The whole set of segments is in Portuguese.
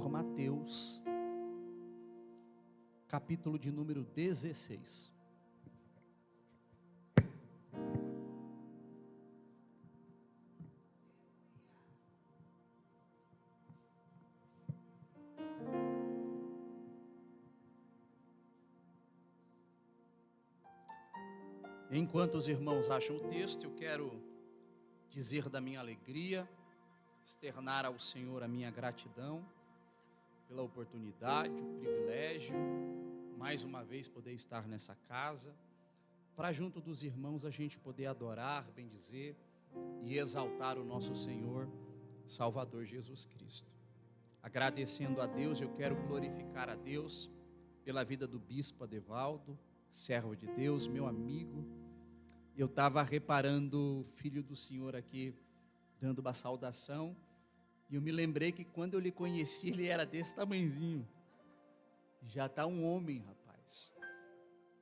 por Mateus, capítulo de número 16. Enquanto os irmãos acham o texto, eu quero dizer da minha alegria, externar ao Senhor a minha gratidão pela oportunidade, o privilégio, mais uma vez poder estar nessa casa, para junto dos irmãos a gente poder adorar, bendizer e exaltar o nosso Senhor, Salvador Jesus Cristo. Agradecendo a Deus, eu quero glorificar a Deus pela vida do bispo Adevaldo, servo de Deus, meu amigo. Eu estava reparando o filho do Senhor aqui, dando uma saudação, e eu me lembrei que quando eu lhe conheci, ele era desse tamanhozinho. Já está um homem, rapaz.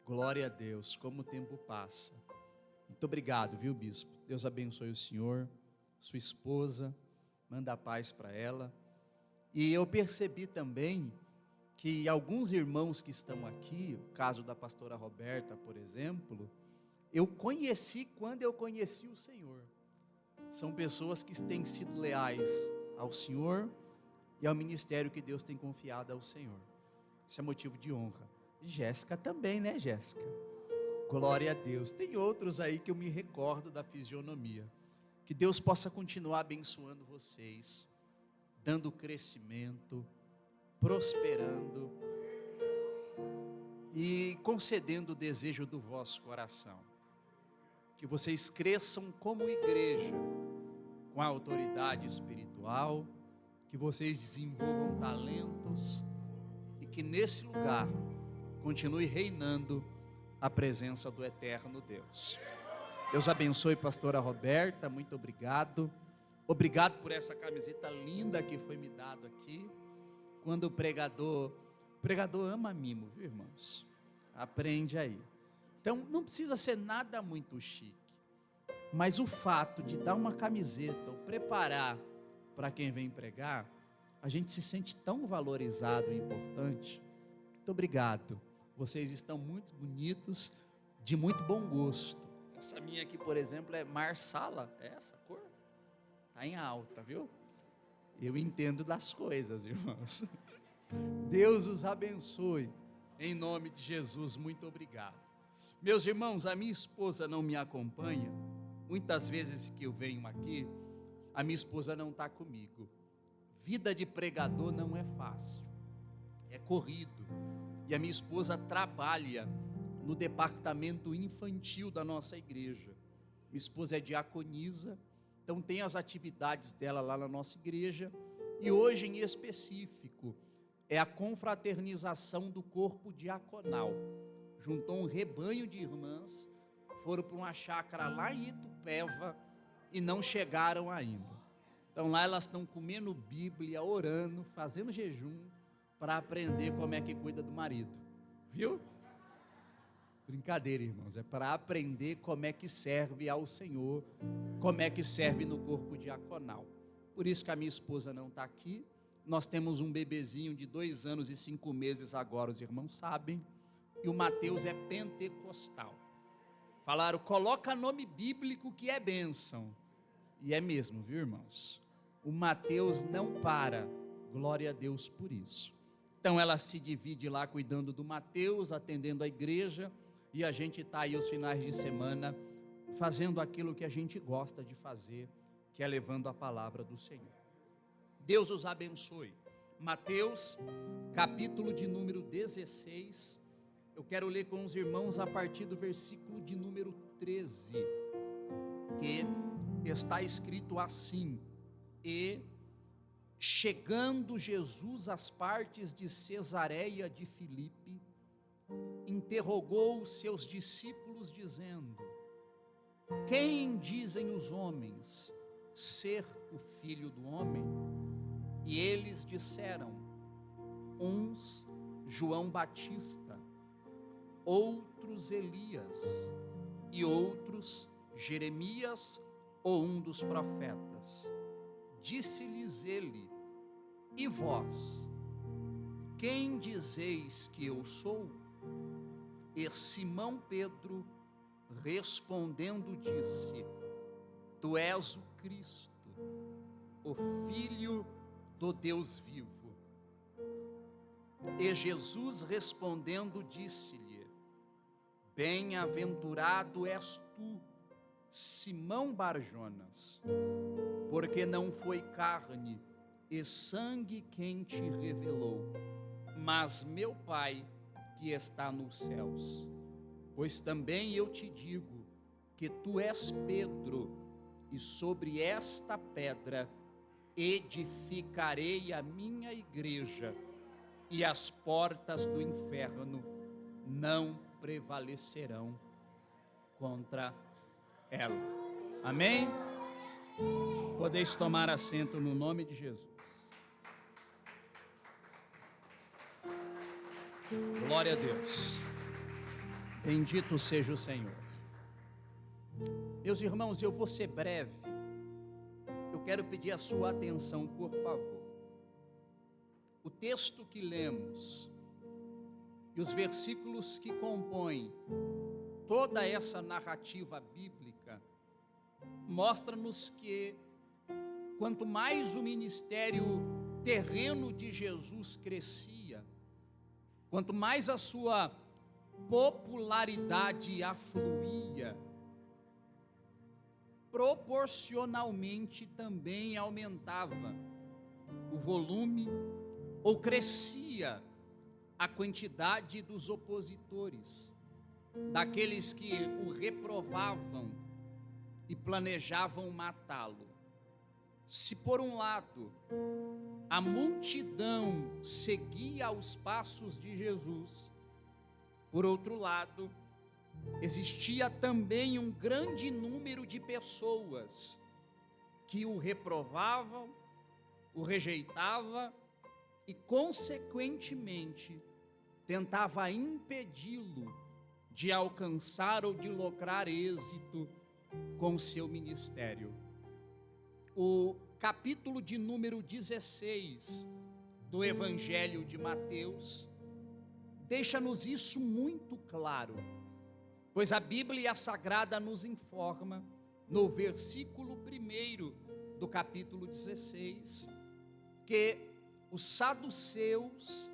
Glória a Deus, como o tempo passa. Muito obrigado, viu, bispo? Deus abençoe o senhor, sua esposa, manda a paz para ela. E eu percebi também que alguns irmãos que estão aqui, o caso da pastora Roberta, por exemplo, eu conheci quando eu conheci o Senhor. São pessoas que têm sido leais ao Senhor e ao ministério que Deus tem confiado ao Senhor. Isso é motivo de honra. Jéssica também, né, Jéssica? Glória a Deus. Tem outros aí que eu me recordo da fisionomia. Que Deus possa continuar abençoando vocês, dando crescimento, prosperando e concedendo o desejo do vosso coração. Que vocês cresçam como igreja, com a autoridade espiritual, que vocês desenvolvam talentos e que nesse lugar continue reinando a presença do eterno Deus. Deus abençoe pastora Roberta, muito obrigado. Obrigado por essa camiseta linda que foi me dado aqui. Quando o pregador ama mimo, viu, irmãos? Aprende aí. Então não precisa ser nada muito chique, mas o fato de dar uma camiseta ou preparar para quem vem pregar, a gente se sente tão valorizado e importante. Muito obrigado. Vocês estão muito bonitos, de muito bom gosto. Essa minha aqui, por exemplo, é marsala. É essa cor? Está em alta, viu? Eu entendo das coisas, irmãos. Deus os abençoe. Em nome de Jesus, muito obrigado. Meus irmãos, a minha esposa não me acompanha. Muitas vezes que eu venho aqui, a minha esposa não está comigo. Vida de pregador não é fácil, é corrido. E a minha esposa trabalha no departamento infantil da nossa igreja. Minha esposa é diaconisa, então tem as atividades dela lá na nossa igreja. E hoje em específico, é a confraternização do corpo diaconal. Juntou um rebanho de irmãs, foram para uma chácara lá em Itupeva e não chegaram ainda. Então lá elas estão comendo Bíblia, orando, fazendo jejum para aprender como é que cuida do marido. Viu? Brincadeira, irmãos, é para aprender como é que serve ao Senhor, como é que serve no corpo diaconal. Por isso que a minha esposa não está aqui. Nós temos um bebezinho de 2 anos e 5 meses agora, os irmãos sabem. E o Mateus é pentecostal. Falaram, coloca nome bíblico que é bênção. E é mesmo, viu, irmãos? O Mateus não para. Glória a Deus por isso. Então ela se divide lá cuidando do Mateus, atendendo a igreja. E a gente está aí os finais de semana fazendo aquilo que a gente gosta de fazer, que é levando a palavra do Senhor. Deus os abençoe. Mateus, capítulo de número 16. Eu quero ler com os irmãos a partir do versículo de número 13, que está escrito assim: E chegando Jesus às partes de Cesareia de Filipe, interrogou os seus discípulos dizendo: Quem dizem os homens ser o Filho do Homem? E eles disseram: uns João Batista, outros Elias, e outros Jeremias ou um dos profetas. Disse-lhes ele: E vós, quem dizeis que eu sou? E Simão Pedro, respondendo, disse: Tu és o Cristo, o Filho do Deus vivo. E Jesus respondendo disse-lhe: Bem-aventurado és tu, Simão Barjonas, porque não foi carne e sangue quem te revelou, mas meu Pai que está nos céus. Pois também eu te digo que tu és Pedro, e sobre esta pedra edificarei a minha igreja, e as portas do inferno não prevalecerão contra ela. Amém? Podeis tomar assento no nome de Jesus. Glória a Deus. Bendito seja o Senhor. Meus irmãos, eu vou ser breve. Eu quero pedir a sua atenção, por favor. O texto que lemos e os versículos que compõem toda essa narrativa bíblica mostra-nos que quanto mais o ministério terreno de Jesus crescia, quanto mais a sua popularidade afluía, proporcionalmente também aumentava o volume ou crescia a quantidade dos opositores, daqueles que o reprovavam e planejavam matá-lo. Se por um lado a multidão seguia aos passos de Jesus, por outro lado, existia também um grande número de pessoas que o reprovavam, o rejeitavam e, consequentemente, tentava impedi-lo de alcançar ou de lograr êxito com o seu ministério. O capítulo de número 16 do Evangelho de Mateus deixa-nos isso muito claro, pois a Bíblia Sagrada nos informa, no versículo 1 do capítulo 16, que os saduceus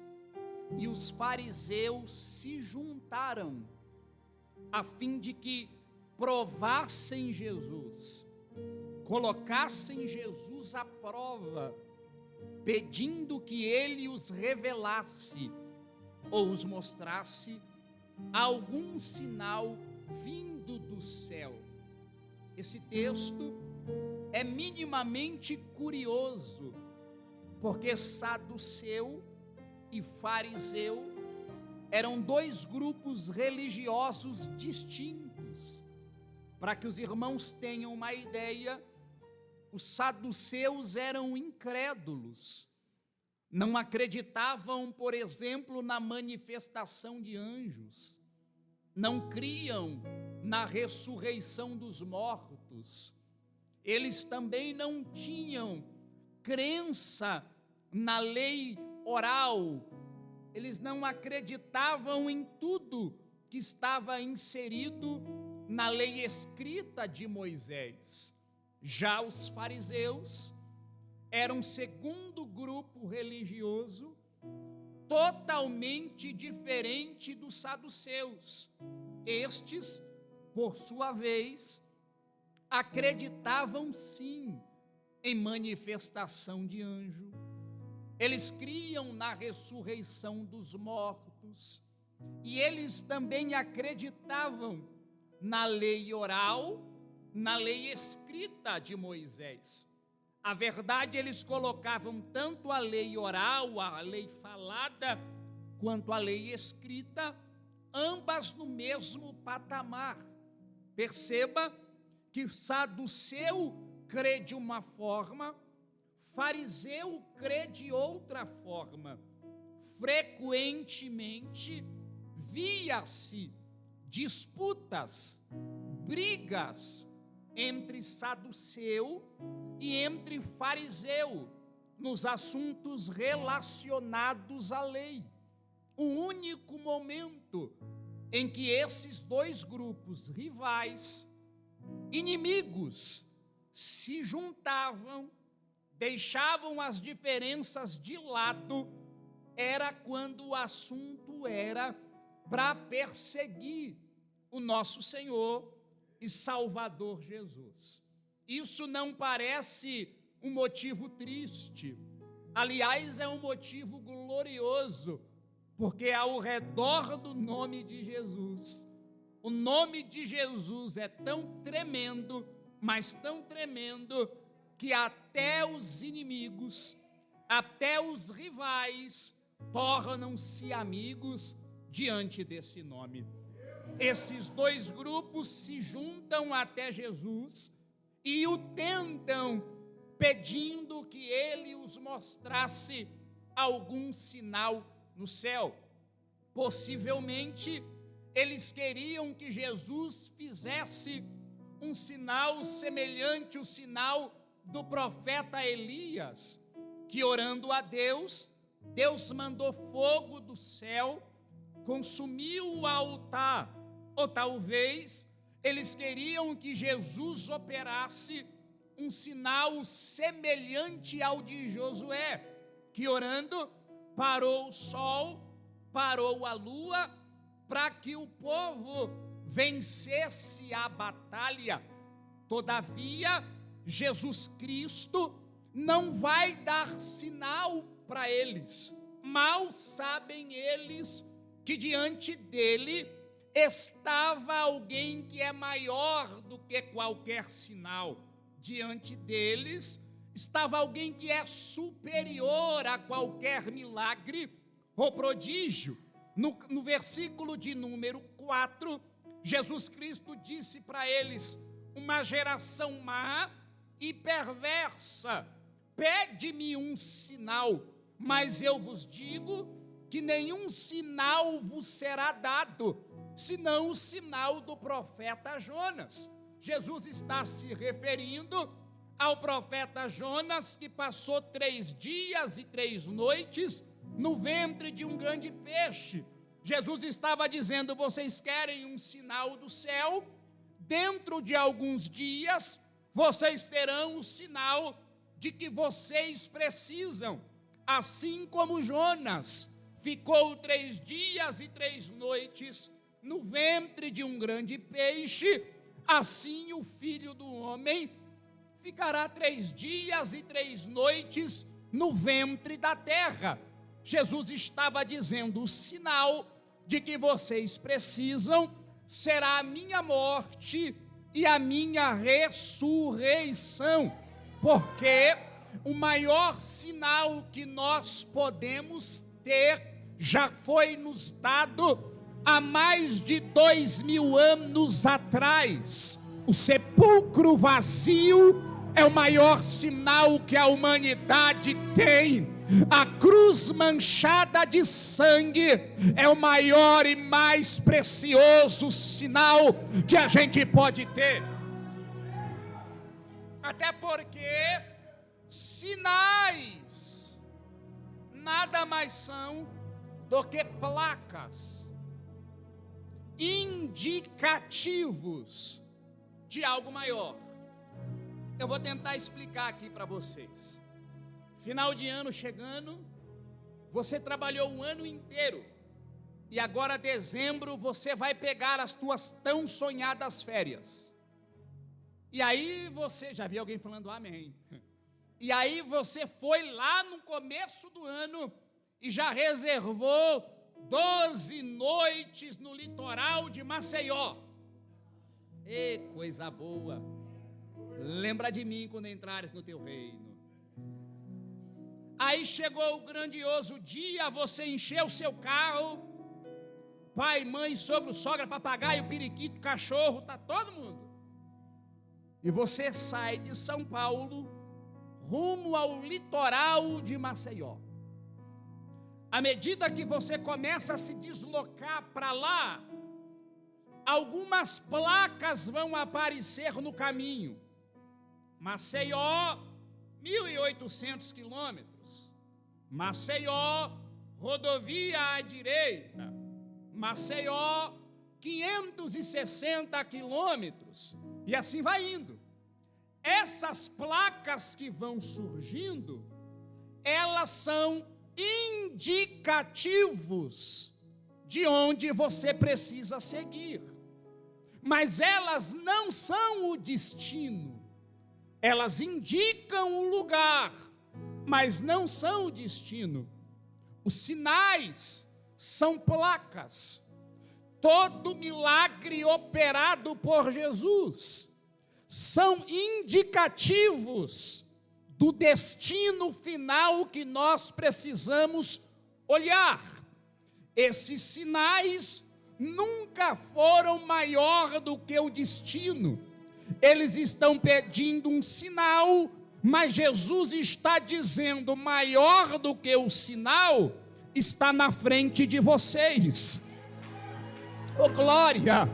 e os fariseus se juntaram a fim de que provassem Jesus, colocassem Jesus à prova, pedindo que ele os revelasse ou os mostrasse algum sinal vindo do céu. Esse texto é minimamente curioso, porque saduceu e fariseu eram dois grupos religiosos distintos. Para que os irmãos tenham uma ideia, os saduceus eram incrédulos, não acreditavam, por exemplo, na manifestação de anjos, não criam na ressurreição dos mortos, eles também não tinham crença na lei oral, eles não acreditavam em tudo que estava inserido na lei escrita de Moisés. Já os fariseus eram um segundo grupo religioso, totalmente diferente dos saduceus. Estes, por sua vez, acreditavam sim em manifestação de anjo. Eles criam na ressurreição dos mortos e eles também acreditavam na lei oral, na lei escrita de Moisés. A verdade, eles colocavam tanto a lei oral, a lei falada, quanto a lei escrita, ambas no mesmo patamar. Perceba que saduceu crê de uma forma, fariseu crê de outra forma. Frequentemente via-se disputas, brigas entre saduceu e entre fariseu nos assuntos relacionados à lei. O único momento em que esses dois grupos rivais, inimigos, se juntavam, deixavam as diferenças de lado, era quando o assunto era para perseguir o nosso Senhor e Salvador Jesus. Isso não parece um motivo triste, aliás, é um motivo glorioso, porque ao redor do nome de Jesus, o nome de Jesus é tão tremendo, mas tão tremendo, que até os inimigos, até os rivais, tornam-se amigos diante desse nome. Esses dois grupos se juntam até Jesus e o tentam, pedindo que ele os mostrasse algum sinal no céu. Possivelmente, eles queriam que Jesus fizesse um sinal semelhante ao sinal do profeta Elias, que orando a Deus, Deus mandou fogo do céu, consumiu o altar. Ou talvez eles queriam que Jesus operasse um sinal semelhante ao de Josué, que orando parou o sol, parou a lua, para que o povo vencesse a batalha. Todavia, Jesus Cristo não vai dar sinal para eles. Mal sabem eles que diante dele estava alguém que é maior do que qualquer sinal. Diante deles estava alguém que é superior a qualquer milagre ou prodígio. No versículo de número 4, Jesus Cristo disse para eles: uma geração má e perversa pede-me um sinal, mas eu vos digo que nenhum sinal vos será dado, senão o sinal do profeta Jonas. Jesus está se referindo ao profeta Jonas, que passou 3 dias e 3 noites no ventre de um grande peixe. Jesus estava dizendo: vocês querem um sinal do céu? Dentro de alguns dias, vocês terão o sinal de que vocês precisam. Assim como Jonas ficou 3 dias e 3 noites no ventre de um grande peixe, assim o Filho do Homem ficará 3 dias e 3 noites no ventre da terra. Jesus estava dizendo: o sinal de que vocês precisam será a minha morte e a minha ressurreição, porque o maior sinal que nós podemos ter já foi nos dado há mais de 2000 anos atrás. O sepulcro vazio é o maior sinal que a humanidade tem. A cruz manchada de sangue é o maior e mais precioso sinal que a gente pode ter. Até porque sinais nada mais são do que placas indicativos de algo maior. Eu vou tentar explicar aqui para vocês. Final de ano chegando, você trabalhou um ano inteiro e agora dezembro você vai pegar as tuas tão sonhadas férias. E aí você, já vi alguém falando amém. E aí você foi lá no começo do ano e já reservou 12 noites no litoral de Maceió. E coisa boa. Lembra de mim quando entrares no teu reino. Aí chegou o grandioso dia, você encheu o seu carro, pai, mãe, sogro, sogra, papagaio, periquito, cachorro, tá todo mundo. E você sai de São Paulo rumo ao litoral de Maceió. À medida que você começa a se deslocar para lá, algumas placas vão aparecer no caminho. Maceió, 1.800 quilômetros. Maceió, rodovia à direita. Maceió, 560 quilômetros. E assim vai indo. Essas placas que vão surgindo, elas são indicativos de onde você precisa seguir. Mas elas não são o destino. Elas indicam o lugar, mas não são o destino. Os sinais são placas. Todo milagre operado por Jesus são indicativos do destino final que nós precisamos olhar. Esses sinais nunca foram maior do que o destino. Eles estão pedindo um sinal, mas Jesus está dizendo: maior do que o sinal está na frente de vocês. Oh glória!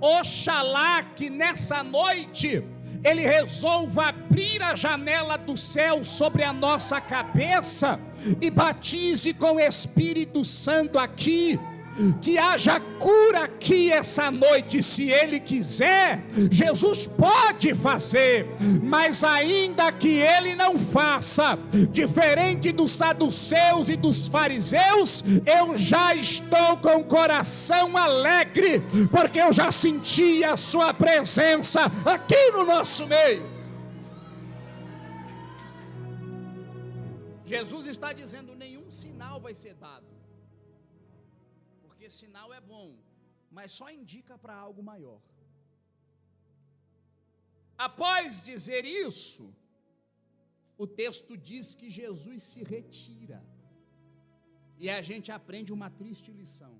Oxalá que nessa noite Ele resolva abrir a janela do céu sobre a nossa cabeça e batize com o Espírito Santo aqui. Que haja cura aqui essa noite, se Ele quiser. Jesus pode fazer, mas ainda que Ele não faça, diferente dos saduceus e dos fariseus, eu já estou com o coração alegre, porque eu já senti a sua presença aqui no nosso meio. Jesus está dizendo: nenhum sinal vai ser dado. Porque sinal é bom, mas só indica para algo maior. Após dizer isso, o texto diz que Jesus se retira. E a gente aprende uma triste lição.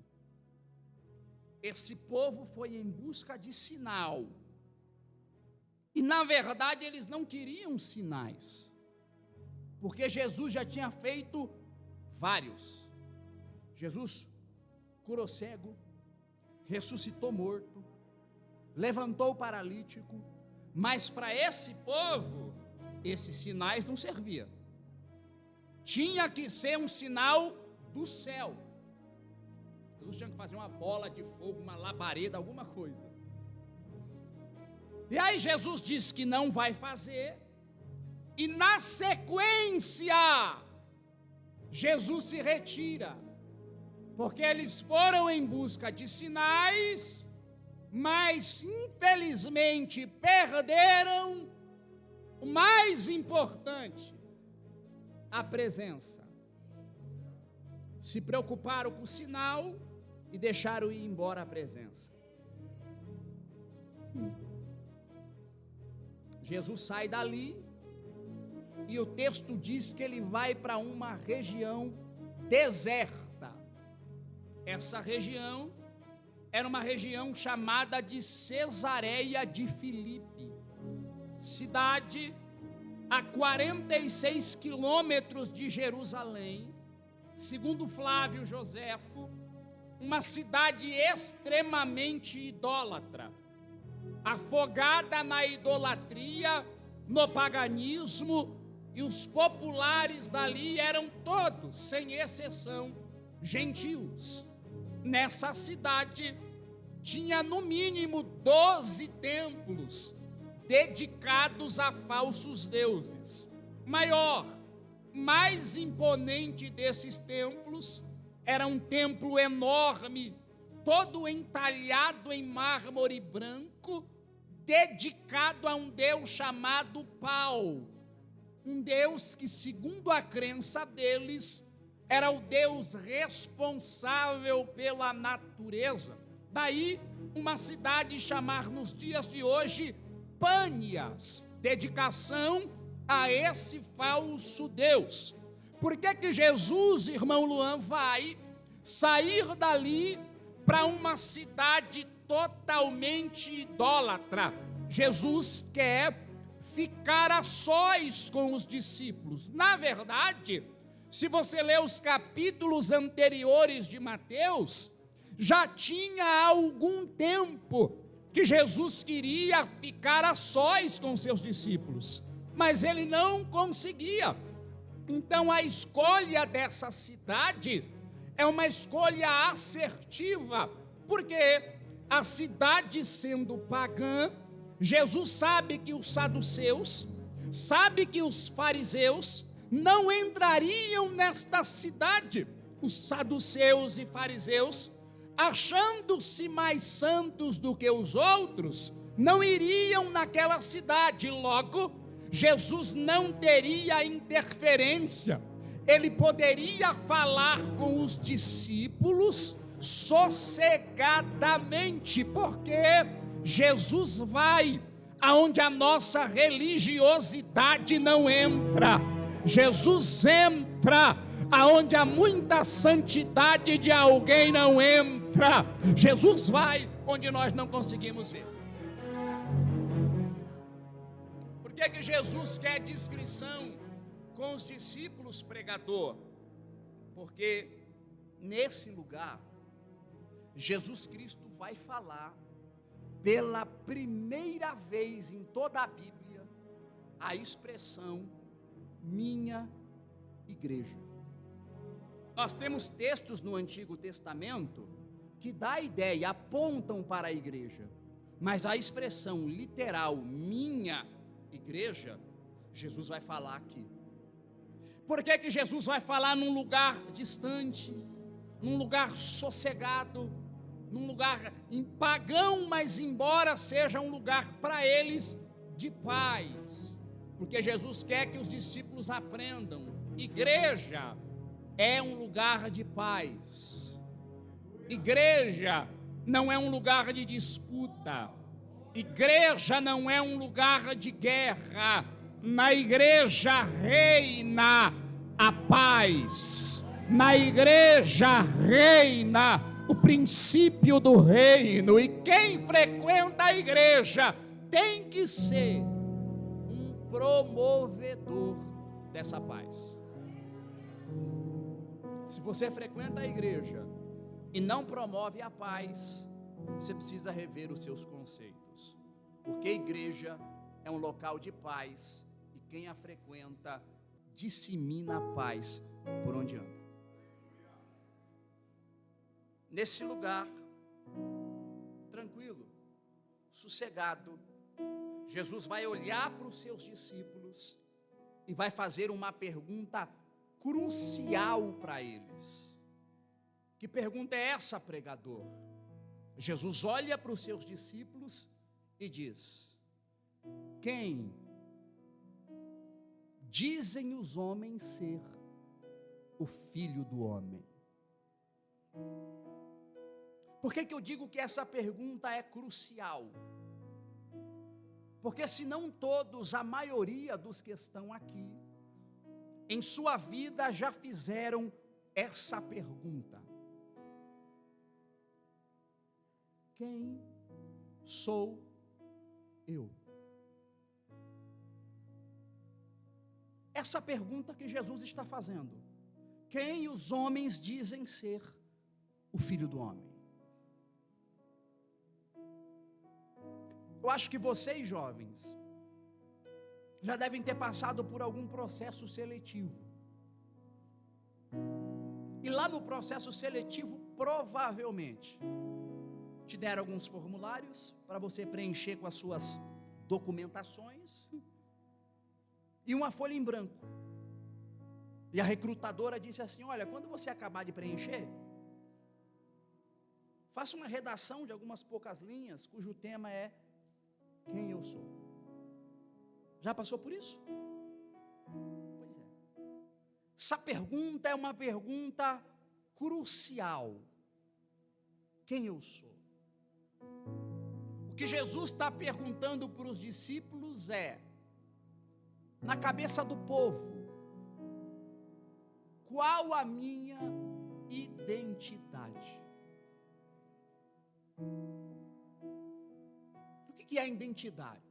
Esse povo foi em busca de sinal. E na verdade eles não queriam sinais. Porque Jesus já tinha feito vários. Jesus curou cego, ressuscitou morto, levantou o paralítico, mas para esse povo, esses sinais não serviam. Tinha que ser um sinal do céu. Jesus tinha que fazer uma bola de fogo, uma labareda, alguma coisa. E aí Jesus diz que não vai fazer, e na sequência, Jesus se retira. Porque eles foram em busca de sinais, mas infelizmente perderam o mais importante, a presença. Se preocuparam com o sinal e deixaram ir embora a presença. Jesus sai dali e o texto diz que ele vai para uma região deserta. Essa região era uma região chamada de Cesareia de Filipe, cidade a 46 quilômetros de Jerusalém, segundo Flávio Joséfo, uma cidade extremamente idólatra, afogada na idolatria, no paganismo, e os populares dali eram todos, sem exceção, gentios. Nessa cidade tinha no mínimo 12 templos dedicados a falsos deuses. Maior, mais imponente desses templos era um templo enorme, todo entalhado em mármore branco, dedicado a um deus chamado Pau, um deus que, segundo a crença deles, era o Deus responsável pela natureza. Daí, uma cidade chamar nos dias de hoje Pânias, dedicação a esse falso Deus. Por que Jesus, irmão Luan, vai sair dali para uma cidade totalmente idólatra? Jesus quer ficar a sós com os discípulos. Na verdade, se você ler os capítulos anteriores de Mateus, já tinha algum tempo que Jesus queria ficar a sós com seus discípulos. mas ele não conseguia. Então a escolha dessa cidade é uma escolha assertiva, porque a cidade sendo pagã, Jesus sabe que os saduceus, sabe que os fariseus não entrariam nesta cidade. Os saduceus e fariseus, achando-se mais santos do que os outros, não iriam naquela cidade. Logo, Jesus não teria interferência. Ele poderia falar com os discípulos sossegadamente, porque Jesus vai aonde a nossa religiosidade não entra. Jesus entra aonde há muita santidade de alguém não entra. Jesus vai onde nós não conseguimos ir. Por que Jesus quer discrição com os discípulos, pregador? Porque nesse lugar Jesus Cristo vai falar pela primeira vez em toda a Bíblia a expressão minha igreja. Nós temos textos no Antigo Testamento que dá a ideia, apontam para a igreja, mas a expressão literal minha igreja, Jesus vai falar aqui. Por que Jesus vai falar num lugar distante, num lugar sossegado, num lugar pagão, mas embora seja um lugar para eles de paz? Porque Jesus quer que os discípulos aprendam, igreja é um lugar de paz. Igreja não é um lugar de disputa. Igreja não é um lugar de guerra. Na igreja reina a paz. Na igreja reina o princípio do reino. E quem frequenta a igreja tem que ser um promovedor dessa paz. Se você frequenta a igreja e não promove a paz, você precisa rever os seus conceitos. Porque a igreja é um local de paz e quem a frequenta dissemina a paz por onde anda. Nesse lugar, tranquilo, sossegado, Jesus vai olhar para os seus discípulos e vai fazer uma pergunta crucial para eles. Que pergunta é essa, pregador? Jesus olha para os seus discípulos e diz: quem dizem os homens ser o Filho do Homem? Por que eu digo que essa pergunta é crucial? Porque se não todos, a maioria dos que estão aqui, em sua vida já fizeram essa pergunta: quem sou eu? Essa pergunta que Jesus está fazendo: quem os homens dizem ser o Filho do Homem? Eu acho que vocês, jovens, já devem ter passado por algum processo seletivo. E lá no processo seletivo, provavelmente, te deram alguns formulários para você preencher com as suas documentações e uma folha em branco. E a recrutadora disse assim: olha, quando você acabar de preencher, faça uma redação de algumas poucas linhas, cujo tema é quem eu sou. Já passou por isso? Pois é. Essa pergunta é uma pergunta crucial. Quem eu sou? O que Jesus está perguntando para os discípulos é, na cabeça do povo, qual a minha identidade? O que é a identidade?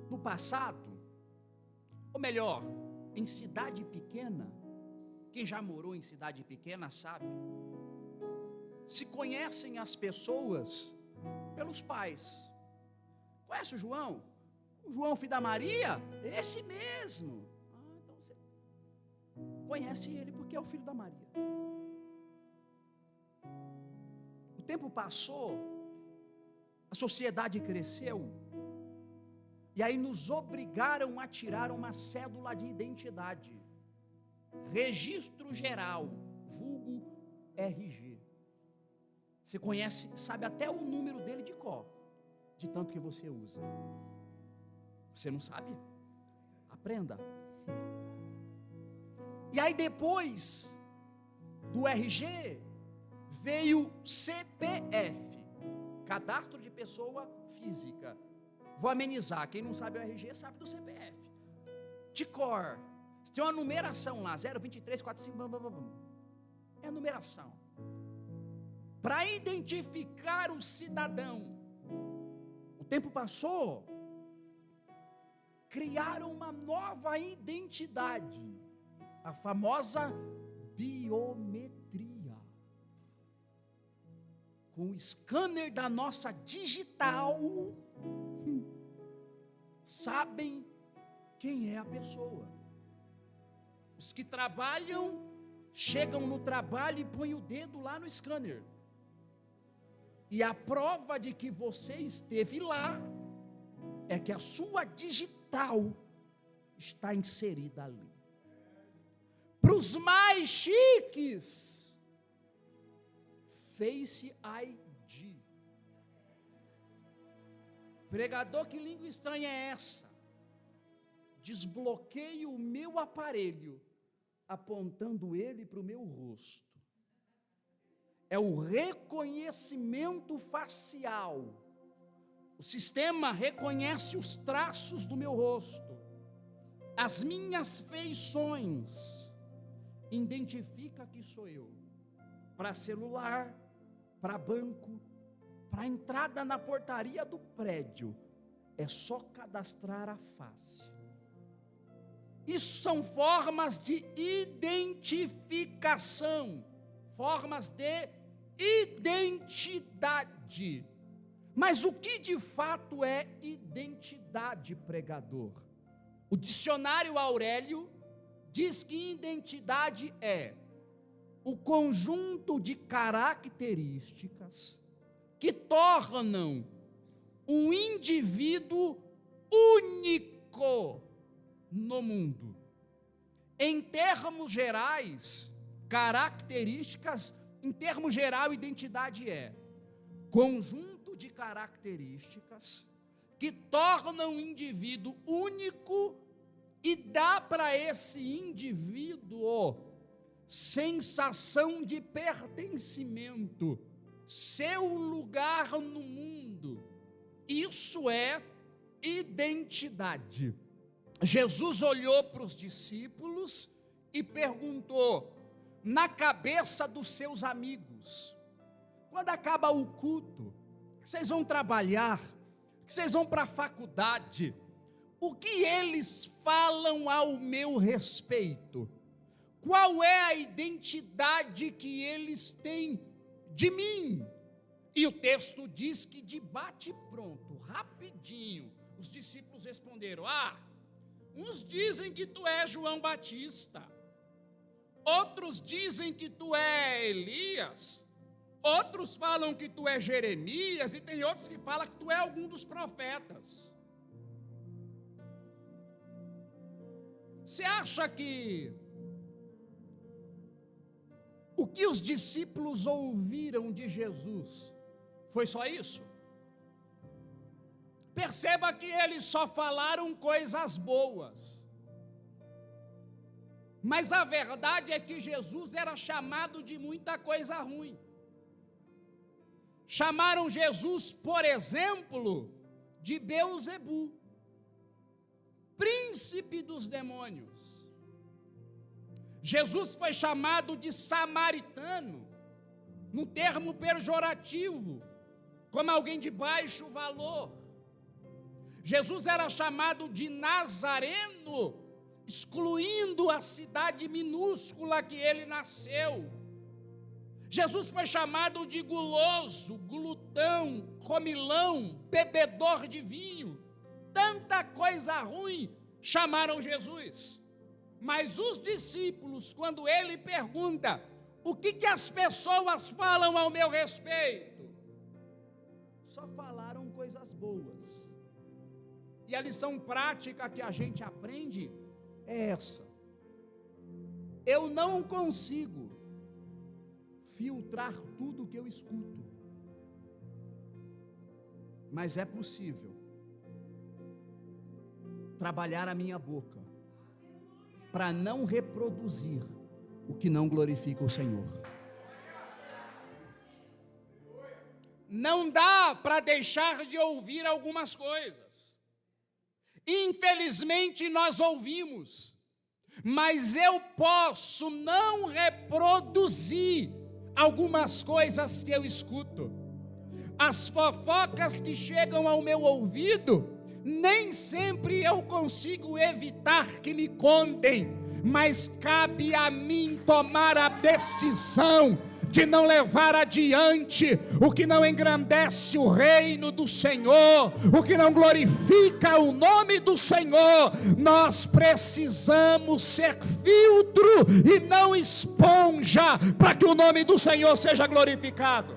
No passado, ou melhor, em cidade pequena, quem já morou em cidade pequena sabe, se conhecem as pessoas pelos pais. Conhece o João? O João, filho da Maria? Esse mesmo. Então você conhece ele porque é o filho da Maria. O tempo passou, a sociedade cresceu, e aí nos obrigaram a tirar uma cédula de identidade. Registro geral, vulgo RG. Você conhece, sabe até o número dele de cor, de tanto que você usa. Você não sabe? Aprenda. E aí depois do RG veio CPF, Cadastro de Pessoa Física. Vou amenizar, quem não sabe o RG sabe do CPF. De cor. Tem uma numeração lá, 02345, é a numeração. Para identificar o cidadão. O tempo passou, criaram uma nova identidade, a famosa biometria. Com o scanner da nossa digital, sabem quem é a pessoa. Os que trabalham, chegam no trabalho e põem o dedo lá no scanner. E a prova de que você esteve lá é que a sua digital está inserida ali. Para os mais chiques, Face ID. Pregador, que língua estranha é essa? Desbloqueio o meu aparelho, apontando ele para o meu rosto. É o reconhecimento facial. O sistema reconhece os traços do meu rosto, as minhas feições, identifica que sou eu. Para celular, para banco, para entrada na portaria do prédio, é só cadastrar a face. Isso são formas de identificação, formas de identidade. Mas o que de fato é identidade, pregador? O dicionário Aurélio diz que identidade é o conjunto de características que tornam um indivíduo único no mundo. Em termos gerais, características, em termos geral, identidade é conjunto de características que tornam um indivíduo único e dá para esse indivíduo sensação de pertencimento, seu lugar no mundo. Isso é identidade. Jesus olhou para os discípulos e perguntou, na cabeça dos seus amigos, quando acaba o culto, que vocês vão trabalhar, que vocês vão para a faculdade, o que eles falam ao meu respeito? Qual é a identidade que eles têm de mim? E o texto diz que de bate-pronto, rapidinho, os discípulos responderam, uns dizem que tu és João Batista, outros dizem que tu és Elias, outros falam que tu és Jeremias, e tem outros que falam que tu és algum dos profetas. Você acha que o que os discípulos ouviram de Jesus foi só isso? Perceba que eles só falaram coisas boas. Mas a verdade é que Jesus era chamado de muita coisa ruim. Chamaram Jesus, por exemplo, de Beelzebu, príncipe dos demônios. Jesus foi chamado de samaritano, num termo pejorativo, como alguém de baixo valor. Jesus era chamado de nazareno, excluindo a cidade minúscula que ele nasceu. Jesus foi chamado de guloso, glutão, comilão, bebedor de vinho, tanta coisa ruim, chamaram Jesus. Mas os discípulos, quando ele pergunta, o que as pessoas falam ao meu respeito? Só falaram coisas boas. E a lição prática que a gente aprende é essa. Eu não consigo filtrar tudo o que eu escuto. Mas é possível trabalhar a minha boca para não reproduzir o que não glorifica o Senhor. Não dá para deixar de ouvir algumas coisas. Infelizmente nós ouvimos, mas eu posso não reproduzir algumas coisas que eu escuto. As fofocas que chegam ao meu ouvido, nem sempre eu consigo evitar que me contem, mas cabe a mim tomar a decisão de não levar adiante o que não engrandece o reino do Senhor, o que não glorifica o nome do Senhor. Nós precisamos ser filtro e não esponja, para que o nome do Senhor seja glorificado.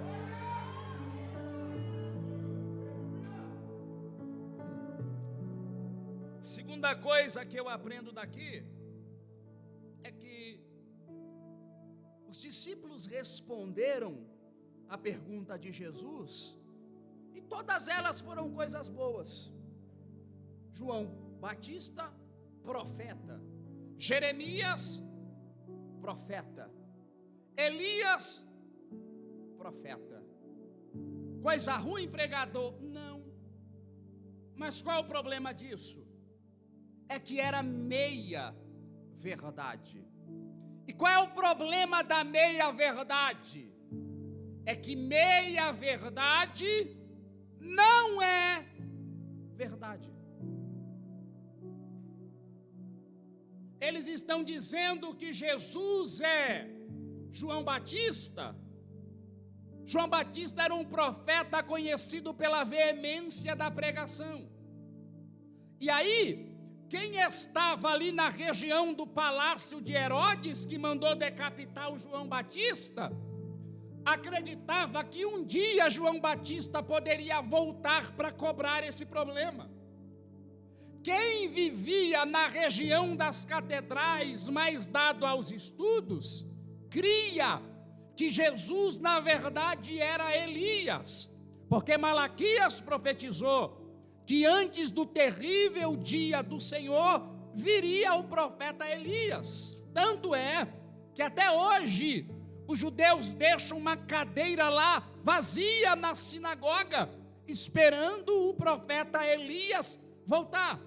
Segunda coisa que eu aprendo daqui é que os discípulos responderam a pergunta de Jesus e todas elas foram coisas boas. João Batista, profeta. Jeremias, profeta. Elias, profeta. Coisa ruim, pregador? Não. Mas qual o problema disso? É que era meia verdade. E qual é o problema da meia verdade? É que meia verdade não é verdade. Eles estão dizendo que Jesus é João Batista. João Batista era um profeta conhecido pela veemência da pregação. E aí, quem estava ali na região do palácio de Herodes, que mandou decapitar o João Batista, acreditava que um dia João Batista poderia voltar para cobrar esse problema. Quem vivia na região das catedrais, mais dado aos estudos, cria que Jesus, na verdade, era Elias, porque Malaquias profetizou que antes do terrível dia do Senhor, viria o profeta Elias. Tanto é que até hoje, os judeus deixam uma cadeira lá, vazia na sinagoga, esperando o profeta Elias voltar.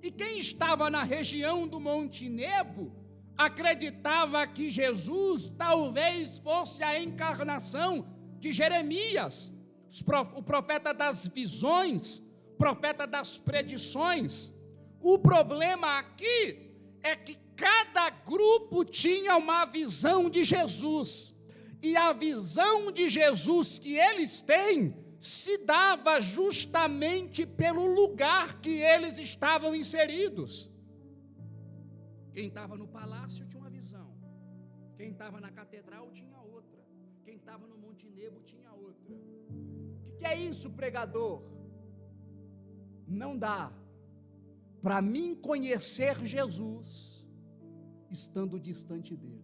E quem estava na região do Monte Nebo, acreditava que Jesus talvez fosse a encarnação de Jeremias, o profeta das visões, profeta das predições. O problema aqui é que cada grupo tinha uma visão de Jesus, e a visão de Jesus que eles têm se dava justamente pelo lugar que eles estavam inseridos. Quem estava no palácio tinha uma visão, quem estava na catedral tinha outra, quem estava no Monte Nebo tinha outra. O que é isso, pregador? Não dá para mim conhecer Jesus estando distante dele.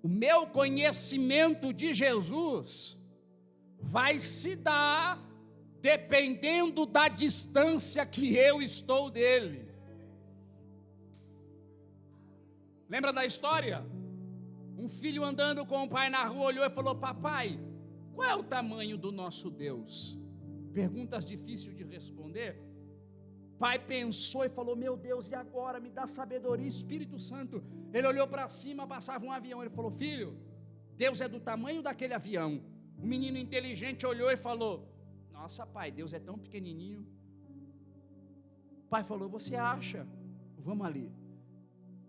O meu conhecimento de Jesus vai se dar dependendo da distância que eu estou dele. Lembra da história? Um filho andando com o pai na rua olhou e falou: papai, qual é o tamanho do nosso Deus? Perguntas difíceis de responder. Pai pensou e falou: meu Deus, e agora? Me dá sabedoria, Espírito Santo. Ele olhou para cima, passava um avião. Ele falou: filho, Deus é do tamanho daquele avião. O menino inteligente olhou e falou: nossa, pai, Deus é tão pequenininho. O pai falou: você acha? Vamos ali.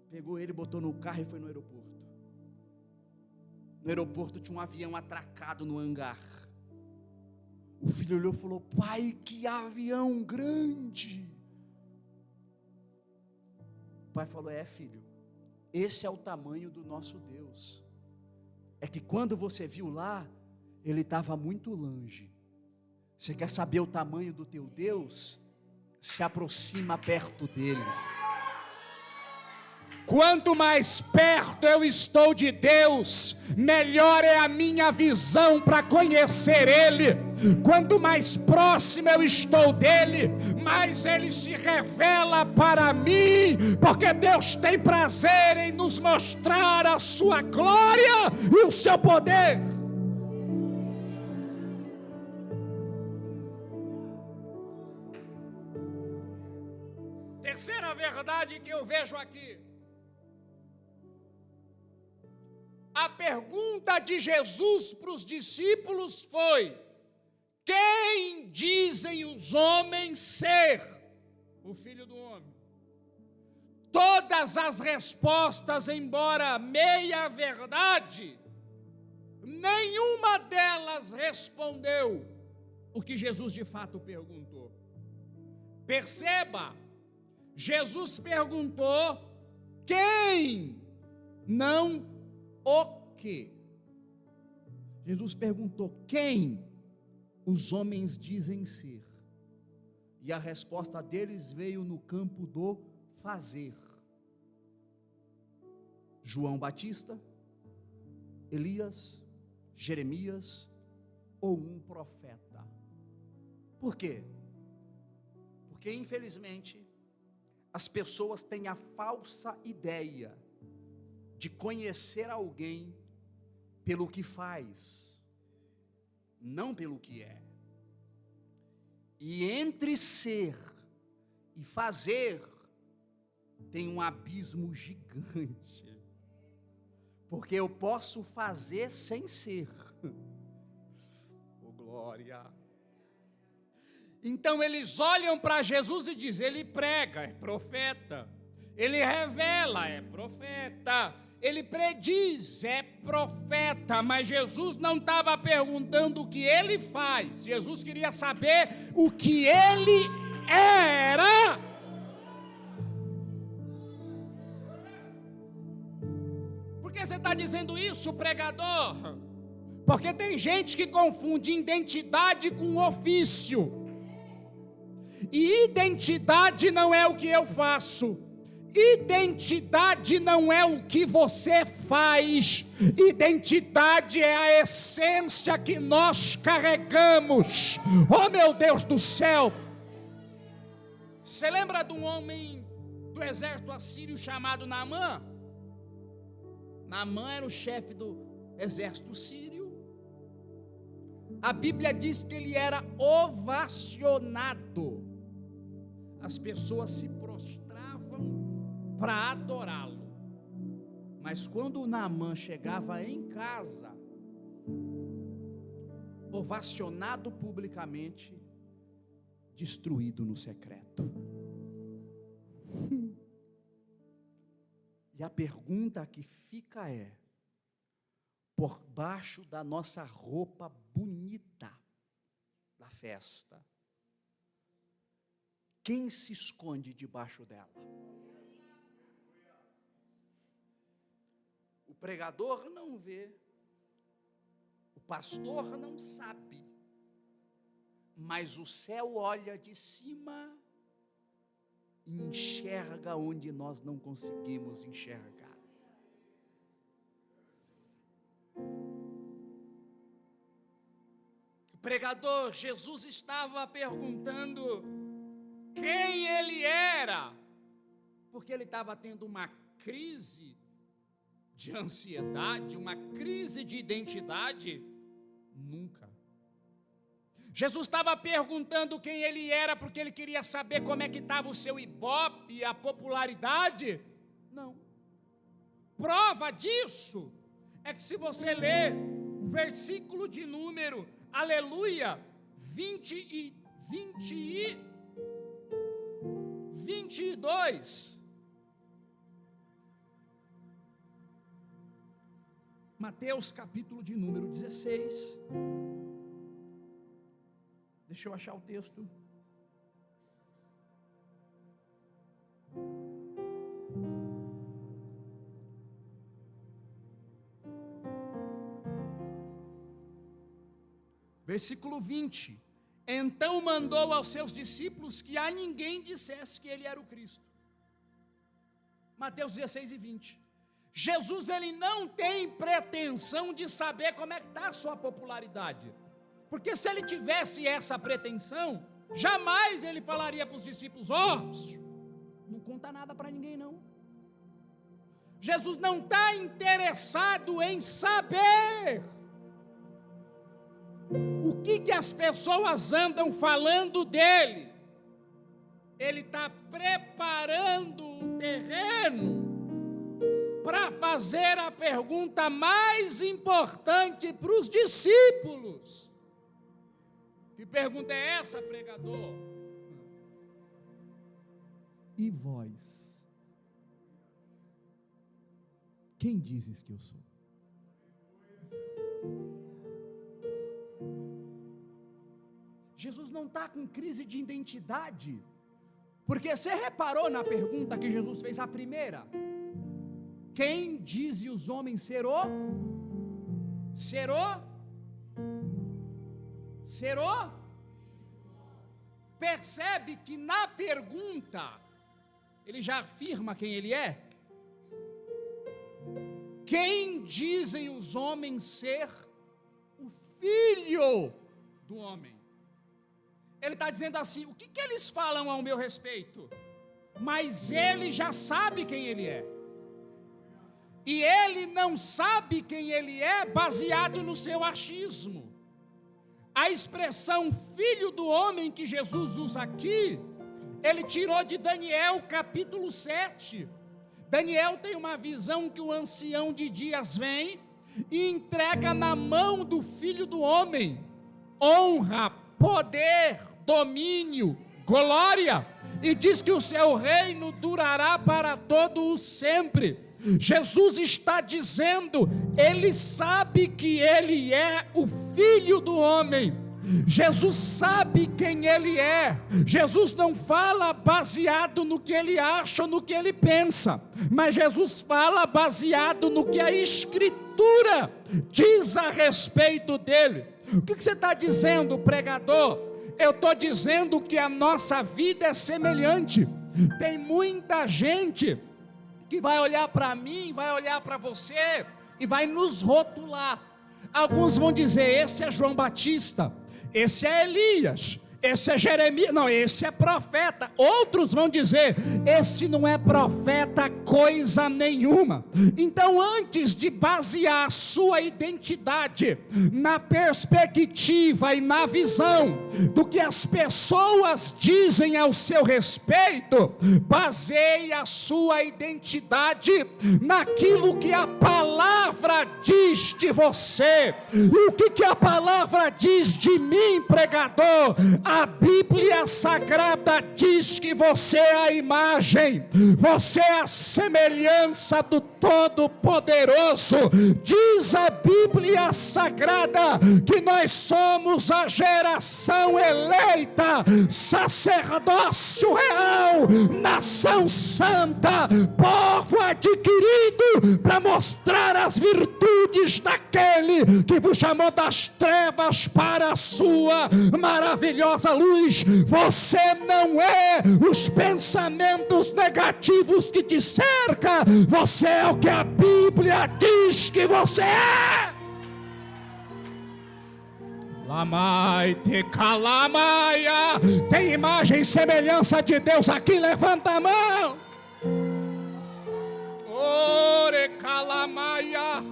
Pegou ele, botou no carro e foi no aeroporto. No aeroporto tinha um avião atracado no hangar. O filho olhou e falou: pai, que avião grande. O pai falou: é, filho, esse é o tamanho do nosso Deus. É que quando você viu lá, ele estava muito longe. Você quer saber o tamanho do teu Deus? Se aproxima perto dele. Quanto mais perto eu estou de Deus, melhor é a minha visão para conhecer Ele. Quanto mais próximo eu estou dele, mais Ele se revela para mim, porque Deus tem prazer em nos mostrar a sua glória e o seu poder. Terceira verdade que eu vejo aqui. A pergunta de Jesus para os discípulos foi: quem dizem os homens ser o Filho do Homem? Todas as respostas, embora meia verdade, nenhuma delas respondeu o que Jesus de fato perguntou. Perceba, Jesus perguntou quem, não o que. Jesus perguntou quem os homens dizem ser. E a resposta deles veio no campo do fazer. João Batista, Elias, Jeremias ou um profeta. Por quê? Porque infelizmente as pessoas têm a falsa ideia de conhecer alguém pelo que faz, não pelo que é. E entre ser e fazer tem um abismo gigante, porque eu posso fazer sem ser. Oh, glória! Então eles olham para Jesus e dizem: ele prega, é profeta; ele revela, é profeta; ele prediz, é profeta. Mas Jesus não estava perguntando o que ele faz, Jesus queria saber o que ele era. Por que você está dizendo isso, pregador? Porque tem gente que confunde identidade com ofício. E identidade não é o que eu faço. Identidade não é o que você faz. Identidade é a essência que nós carregamos. Oh, meu Deus do céu! Você lembra de um homem do exército assírio chamado Naamã? Naamã era o chefe do exército sírio. A Bíblia diz que ele era ovacionado. As pessoas se prostravam para adorá-lo. Mas quando Naamã chegava em casa, ovacionado publicamente, destruído no secreto. E a pergunta que fica é: por baixo da nossa roupa bonita da festa, quem se esconde debaixo dela? O pregador não vê, o pastor não sabe, mas o céu olha de cima e enxerga onde nós não conseguimos enxergar. O pregador, Jesus estava perguntando quem ele era, porque ele estava tendo uma crise de ansiedade, uma crise de identidade. Nunca. Jesus estava perguntando quem ele era, porque ele queria saber como é que estava o seu ibope, a popularidade. Não. Prova disso é que se você ler o versículo de número, aleluia, 22, Mateus capítulo de número 16, Deixa eu achar o texto. Versículo 20. Então mandou aos seus discípulos que a ninguém dissesse que ele era o Cristo. Mateus 16 e 20. Jesus, ele não tem pretensão de saber como é que está a sua popularidade. Porque se ele tivesse essa pretensão, jamais ele falaria para os discípulos: não conta nada para ninguém não. Jesus não está interessado em saber o que as pessoas andam falando dele. Ele está preparando o terreno para fazer a pergunta mais importante para os discípulos. Que pergunta é essa, pregador? E vós? Quem dizes que eu sou? Jesus não está com crise de identidade, porque você reparou na pergunta que Jesus fez, a primeira: quem dizem os homens ser o? Percebe que na pergunta ele já afirma quem ele é? Quem dizem os homens ser o Filho do homem? Ele está dizendo assim: o que eles falam ao meu respeito? Mas ele já sabe quem ele é. E ele não sabe quem ele é baseado no seu achismo. A expressão filho do homem que Jesus usa aqui, ele tirou de Daniel capítulo 7. Daniel tem uma visão que o ancião de dias vem e entrega na mão do filho do homem honra, poder, domínio, glória, e diz que o seu reino durará para todo o sempre. Jesus está dizendo, ele sabe que ele é o Filho do homem. Jesus sabe quem ele é. Jesus não fala baseado no que ele acha ou no que ele pensa, mas Jesus fala baseado no que a Escritura diz a respeito dele. O que você está dizendo, pregador? Eu estou dizendo que a nossa vida é semelhante. Tem muita gente que vai olhar para mim, vai olhar para você e vai nos rotular. Alguns vão dizer, esse é João Batista, esse é Elias, esse é Jeremias, não, esse é profeta. Outros vão dizer, esse não é profeta coisa nenhuma. Então, antes de basear a sua identidade na perspectiva e na visão do que as pessoas dizem ao seu respeito, baseie a sua identidade naquilo que a palavra diz de você. E o que a palavra diz de mim, pregador? A Bíblia Sagrada diz que você é a imagem, você é a semelhança do Todo-Poderoso. Diz a Bíblia Sagrada que nós somos a geração eleita, sacerdócio real, nação santa, povo adquirido, para mostrar as virtudes daquele que vos chamou das trevas para a sua maravilhosa luz. Você não é os pensamentos negativos que te cercam, você é o que a Bíblia diz que você é. Lamaite calamaia. Tem imagem e semelhança de Deus aqui? Levanta a mão. Ore calamaia.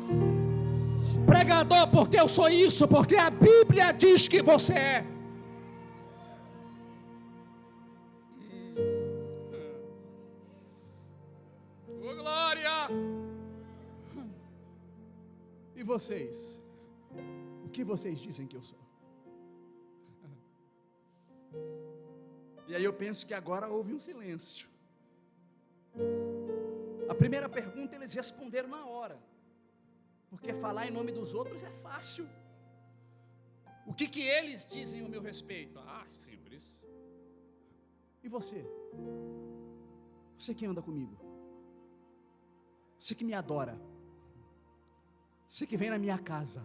Pregador, porque eu sou isso? Porque a Bíblia diz que você é. Oh, glória! E vocês? O que vocês dizem que eu sou? E aí eu penso que agora houve um silêncio. A primeira pergunta eles responderam na hora, porque falar em nome dos outros é fácil. O que eles dizem a meu respeito? Ah, simples. E você? Você que anda comigo? Você que me adora? Você que vem na minha casa?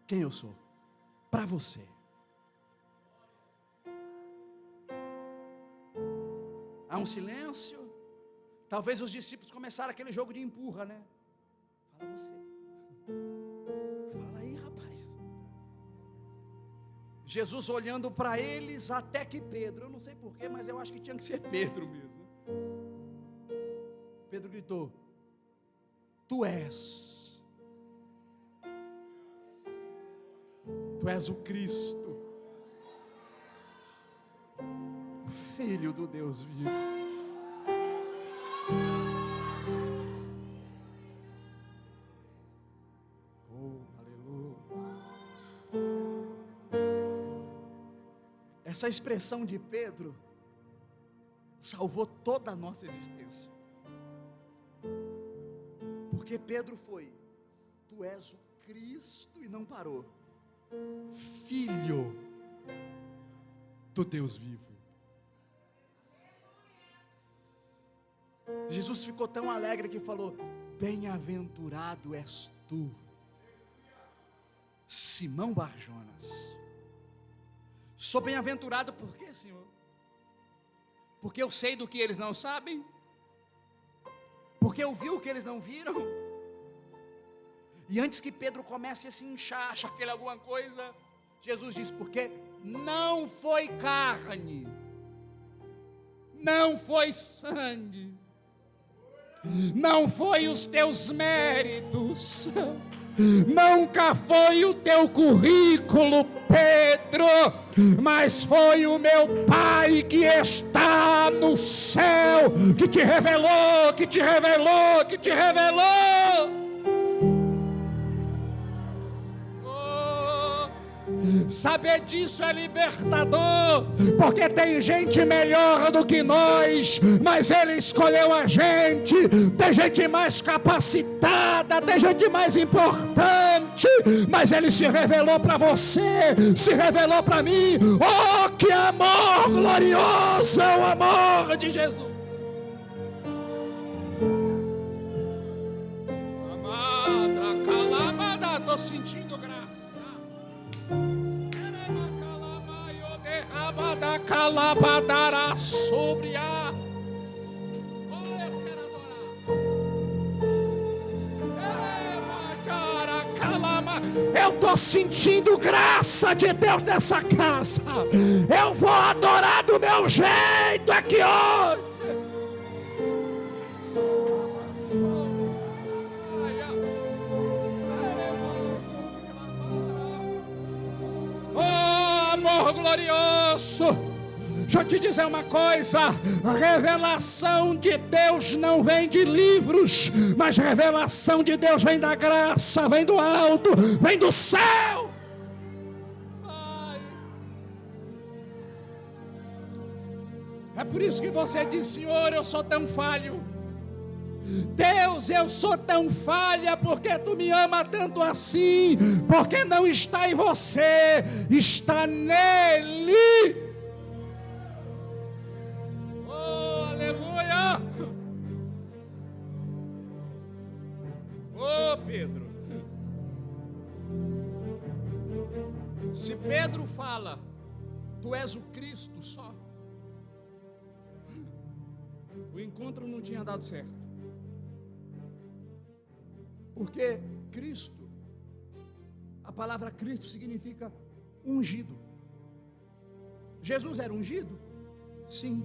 Quem eu sou? Para você. Há um silêncio. Talvez os discípulos começaram aquele jogo de empurra, né? Fala você. Fala aí, rapaz. Jesus olhando para eles, até que Pedro, eu não sei porquê, mas eu acho que tinha que ser Pedro mesmo. Pedro gritou: Tu és o Cristo, o Filho do Deus vivo. Oh, aleluia. Essa expressão de Pedro salvou toda a nossa existência. Porque Pedro foi: Tu és o Cristo, e não parou. Filho do Deus vivo. Jesus ficou tão alegre que falou: Bem-aventurado és tu, Simão Barjonas. Sou bem-aventurado por quê, Senhor? Porque eu sei do que eles não sabem? Porque eu vi o que eles não viram? E antes que Pedro comece a se inchar, achar que ele é alguma coisa, Jesus diz: porque não foi carne, não foi sangue, não foi os teus méritos, nunca foi o teu currículo, Pedro, mas foi o meu Pai que está no céu, que te revelou, que te revelou, que te revelou. Saber disso é libertador, porque tem gente melhor do que nós, mas Ele escolheu a gente. Tem gente mais capacitada, tem gente mais importante, mas Ele se revelou para você, se revelou para mim. Oh, que amor glorioso é o amor de Jesus. Amada, calamada, estou sentindo graça. Da calabadara sobre a. Oh, eu quero adorar. Eu estou sentindo graça de Deus nessa casa. Eu vou adorar do meu jeito aqui hoje. Amor glorioso. Deixa eu te dizer uma coisa: a revelação de Deus não vem de livros, mas a revelação de Deus vem da graça, vem do alto, vem do céu. Ai. É por isso que você diz: Senhor, eu sou tão falho. Deus, eu sou tão falha, porque tu me ama tanto assim, porque não está em você, está nele. Oh, aleluia. Oh, Pedro, se Pedro fala: tu és o Cristo só, o encontro não tinha dado certo. Porque Cristo, a palavra Cristo significa ungido. Jesus era ungido? Sim.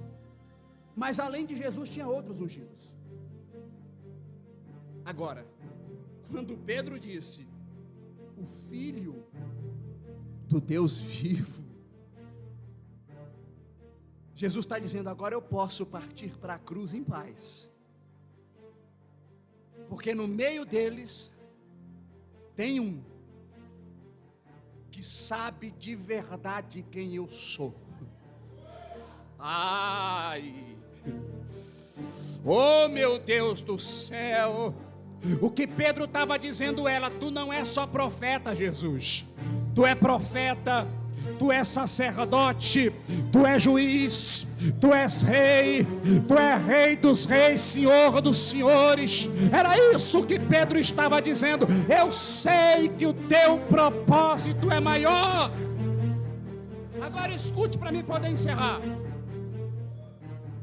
Mas além de Jesus tinha outros ungidos. Agora, quando Pedro disse: o Filho do Deus vivo, Jesus está dizendo: agora eu posso partir para a cruz em paz. Porque no meio deles tem um que sabe de verdade quem eu sou. Ai! Oh, meu Deus do céu! O que Pedro estava dizendo era: tu não é só profeta, Jesus, tu é profeta, tu és sacerdote, tu és juiz, tu és rei, tu és rei dos reis, senhor dos senhores. Era isso que Pedro estava dizendo. Eu sei que o teu propósito é maior. Agora escute para mim poder encerrar.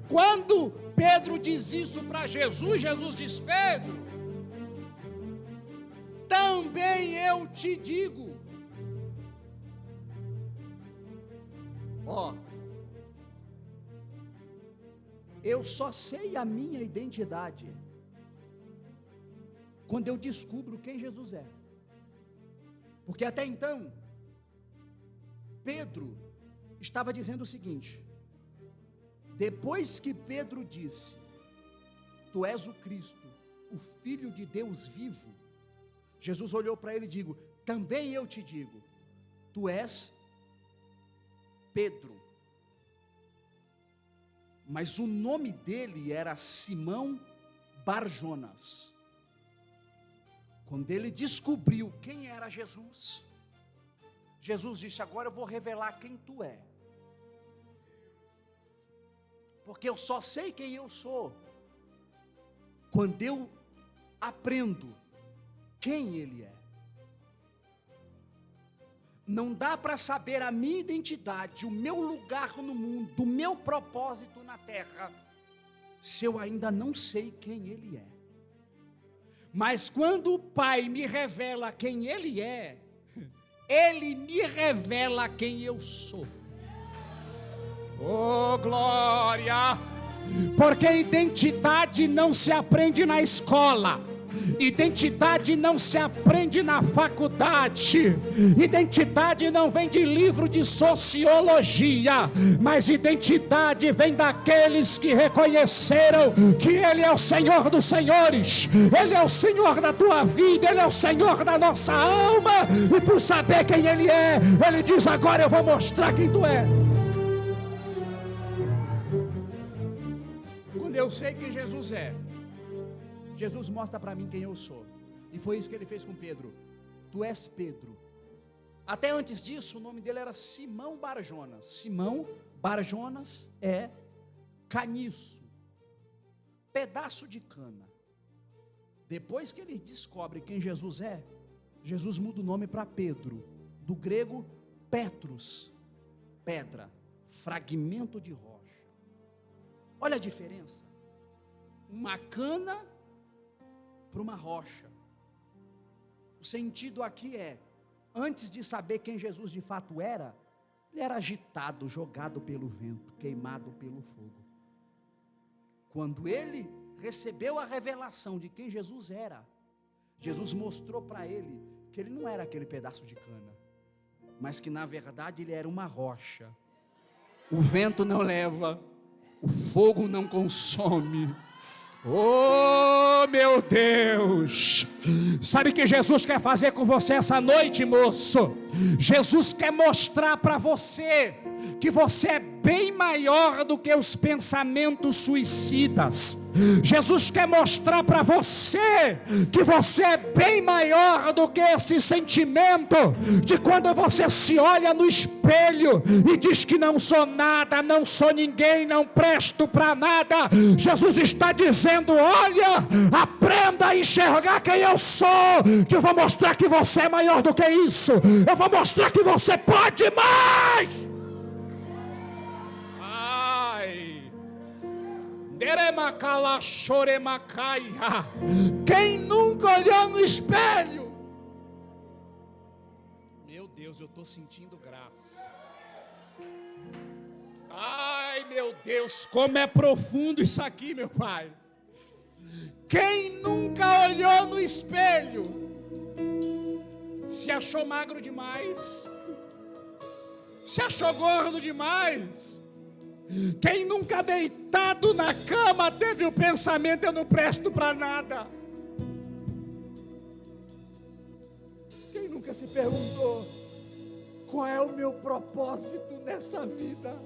Quando Pedro diz isso para Jesus, Jesus diz: Pedro, também eu te digo. Ó, eu só sei a minha identidade quando eu descubro quem Jesus é. Porque até então, Pedro estava dizendo o seguinte: depois que Pedro disse, tu és o Cristo, o Filho de Deus vivo, Jesus olhou para ele e disse: também eu te digo, tu és Pedro. Mas o nome dele era Simão Barjonas. Quando ele descobriu quem era Jesus, Jesus disse: agora eu vou revelar quem tu é. Porque eu só sei quem eu sou quando eu aprendo quem ele é. Não dá para saber a minha identidade, o meu lugar no mundo, o meu propósito na terra, se eu ainda não sei quem ele é. Mas quando o Pai me revela quem ele é, ele me revela quem eu sou. Oh, glória! Porque identidade não se aprende na escola, identidade não se aprende na faculdade, identidade não vem de livro de sociologia, mas identidade vem daqueles que reconheceram que Ele é o Senhor dos senhores, Ele é o Senhor da tua vida, Ele é o Senhor da nossa alma, e por saber quem Ele é, Ele diz: agora eu vou mostrar quem tu é. Quando eu sei quem Jesus é, Jesus mostra para mim quem eu sou. E foi isso que ele fez com Pedro. Tu és Pedro. Até antes disso, o nome dele era Simão Barjonas. Simão Barjonas é caniço, pedaço de cana. Depois que ele descobre quem Jesus é, Jesus muda o nome para Pedro. Do grego, Petros, pedra, fragmento de rocha. Olha a diferença. Uma cana para uma rocha. O sentido aqui é: antes de saber quem Jesus de fato era, ele era agitado, jogado pelo vento, queimado pelo fogo. Quando ele recebeu a revelação de quem Jesus era, Jesus mostrou para ele que ele não era aquele pedaço de cana, mas que na verdade ele era uma rocha. O vento não leva, o fogo não consome. Oh, meu Deus! Sabe o que Jesus quer fazer com você essa noite, moço? Jesus quer mostrar para você que você é bem maior do que os pensamentos suicidas. Jesus quer mostrar para você que você é bem maior do que esse sentimento de quando você se olha no espelho e diz que não sou nada, não sou ninguém, não presto para nada. Jesus está dizendo: olha, aprenda a enxergar quem eu sou, que eu vou mostrar que você é maior do que isso. Eu vou mostrar que você pode mais. Quem nunca olhou no espelho? Meu Deus, eu estou sentindo graça. Ai, meu Deus, como é profundo isso aqui, meu Pai. Quem nunca olhou no espelho? Se achou magro demais? Se achou gordo demais? Quem nunca deitado na cama teve o pensamento: eu não presto para nada? Quem nunca se perguntou: qual é o meu propósito nessa vida?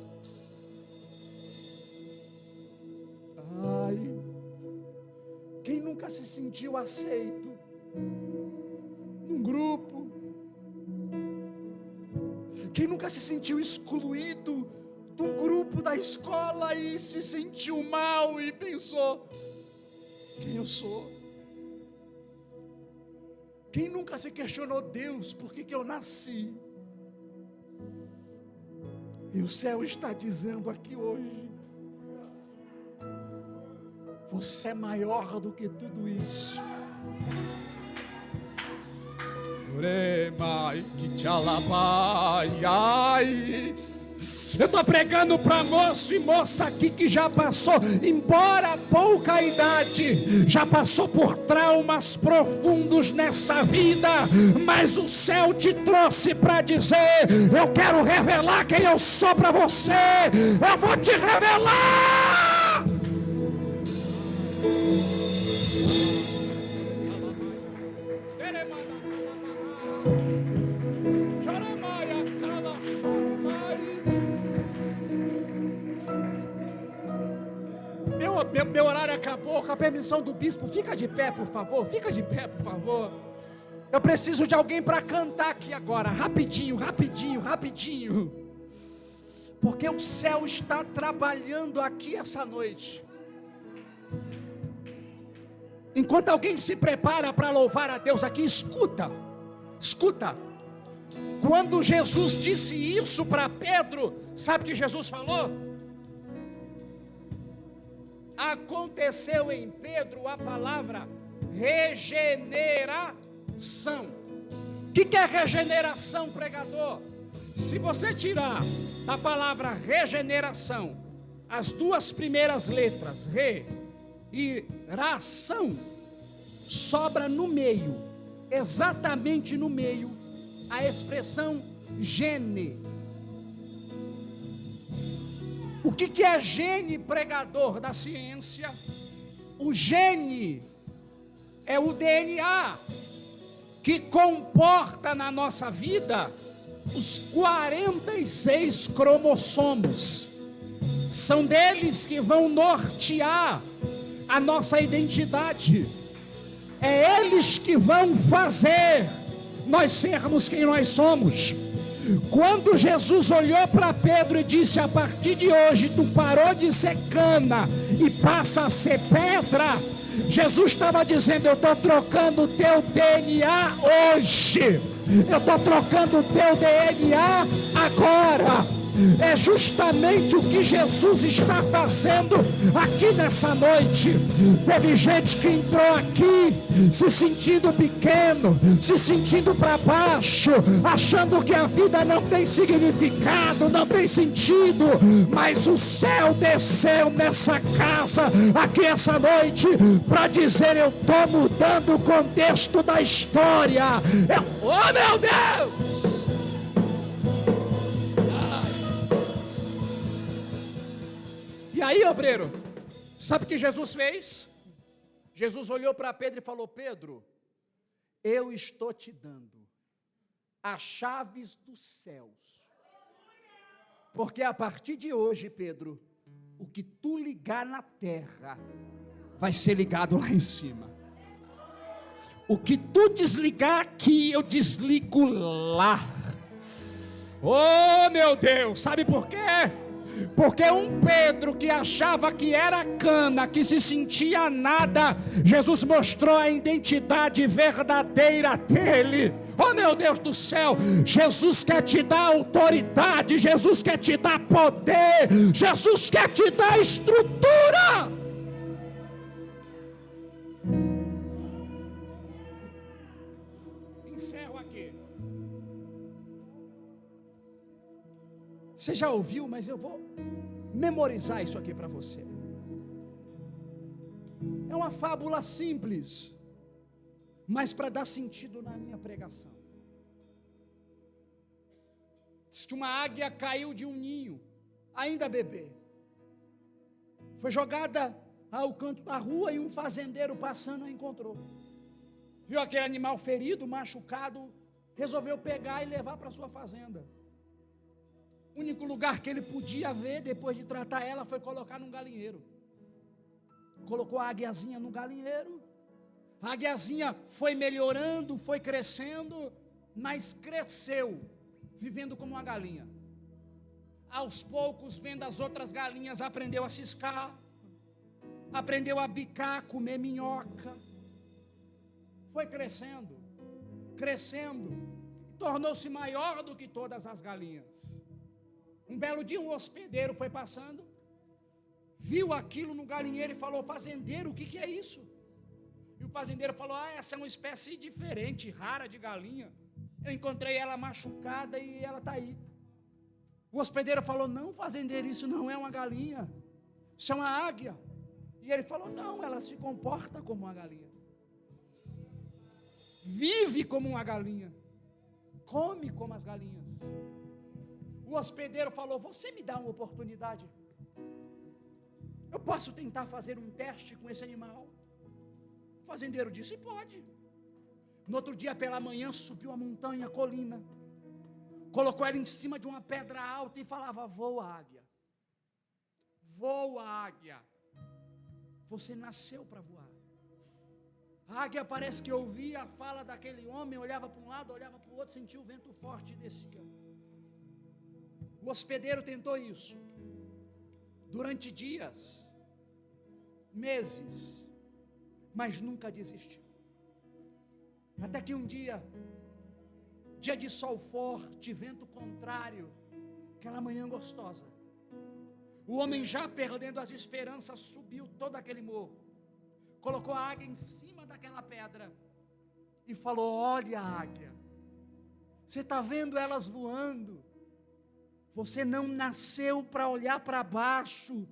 Ai, Quem nunca se sentiu aceito num grupo? Quem nunca se sentiu excluído de um grupo da escola e se sentiu mal e pensou: quem eu sou? Quem nunca se questionou: Deus, por que eu nasci? E o céu está dizendo aqui hoje: você é maior do que tudo isso. Eu estou pregando para moço e moça aqui que já passou, embora pouca idade, já passou por traumas profundos nessa vida, mas o céu te trouxe para dizer: eu quero revelar quem eu sou para você, eu vou te revelar. Meu horário acabou, com a permissão do bispo. Fica de pé, por favor. Fica de pé, por favor. Eu preciso de alguém para cantar aqui agora. Rapidinho, rapidinho, rapidinho. Porque o céu está trabalhando aqui essa noite. Enquanto alguém se prepara para louvar a Deus aqui, escuta. Escuta. Quando Jesus disse isso para Pedro, sabe o que Jesus falou? Aconteceu em Pedro a palavra regeneração. O que é regeneração, pregador? Se você tirar da palavra regeneração as duas primeiras letras, re e ração, sobra no meio, exatamente no meio, a expressão gene. O que é gene, pregador da ciência? O gene é o DNA que comporta na nossa vida os 46 cromossomos. São deles que vão nortear a nossa identidade. É eles que vão fazer nós sermos quem nós somos. Quando Jesus olhou para Pedro e disse: a partir de hoje tu parou de ser cana e passa a ser pedra, Jesus estava dizendo: eu estou trocando o teu DNA hoje, eu estou trocando o teu DNA agora. É justamente o que Jesus está fazendo aqui nessa noite. Teve gente que entrou aqui se sentindo pequeno, se sentindo para baixo, achando que a vida não tem significado, não tem sentido, mas o céu desceu nessa casa aqui essa noite para dizer: eu estou mudando o contexto da história. Oh meu Deus! E aí, obreiro, sabe o que Jesus fez? Jesus olhou para Pedro e falou: Pedro, eu estou te dando as chaves dos céus, porque a partir de hoje, Pedro, o que tu ligar na terra vai ser ligado lá em cima. O que tu desligar aqui, eu desligo lá. Oh meu Deus, sabe por quê? Porque um Pedro que achava que era cana, que se sentia nada, Jesus mostrou a identidade verdadeira dele. Oh meu Deus do céu, Jesus quer te dar autoridade, Jesus quer te dar poder, Jesus quer te dar estrutura. Encerro aqui. Você já ouviu, mas eu vou memorizar isso aqui para você. É uma fábula simples, mas para dar sentido na minha pregação. Diz que uma águia caiu de um ninho, ainda bebê. Foi jogada ao canto da rua e um fazendeiro passando a encontrou. Viu aquele animal ferido, machucado, resolveu pegar e levar para sua fazenda. O único lugar que ele podia ver, depois de tratar ela, foi colocar num galinheiro. colocou a águiazinha no galinheiro. A águiazinha foi melhorando, foi crescendo, mas cresceu, vivendo como uma galinha. Aos poucos, vendo as outras galinhas, aprendeu a ciscar, aprendeu a bicar, comer minhoca. Foi crescendo, tornou-se maior do que todas as galinhas. Um belo dia, um hospedeiro foi passando, viu aquilo no galinheiro e falou: fazendeiro, o que é isso? E o fazendeiro falou: essa é uma espécie diferente, rara de galinha. Eu encontrei ela machucada e ela está aí. O hospedeiro falou: não, fazendeiro, isso não é uma galinha, isso é uma águia. E ele falou: não, ela se comporta como uma galinha, vive como uma galinha, come como as galinhas. O hospedeiro falou: você me dá uma oportunidade, eu posso tentar fazer um teste com esse animal? O fazendeiro disse: pode. No outro dia pela manhã subiu a montanha, a colina, colocou ela em cima de uma pedra alta e falava: voa, águia, voa, águia, você nasceu para voar. A águia parece que ouvia a fala daquele homem, olhava para um lado, olhava para o outro, sentia o vento forte e descia. O hospedeiro tentou isso durante dias, meses, mas nunca desistiu. Até que um dia de sol forte, vento contrário, aquela manhã gostosa, o homem, já perdendo as esperanças, subiu todo aquele morro, colocou a águia em cima daquela pedra e falou: olha, águia, você está vendo elas voando? Você não nasceu para olhar para baixo.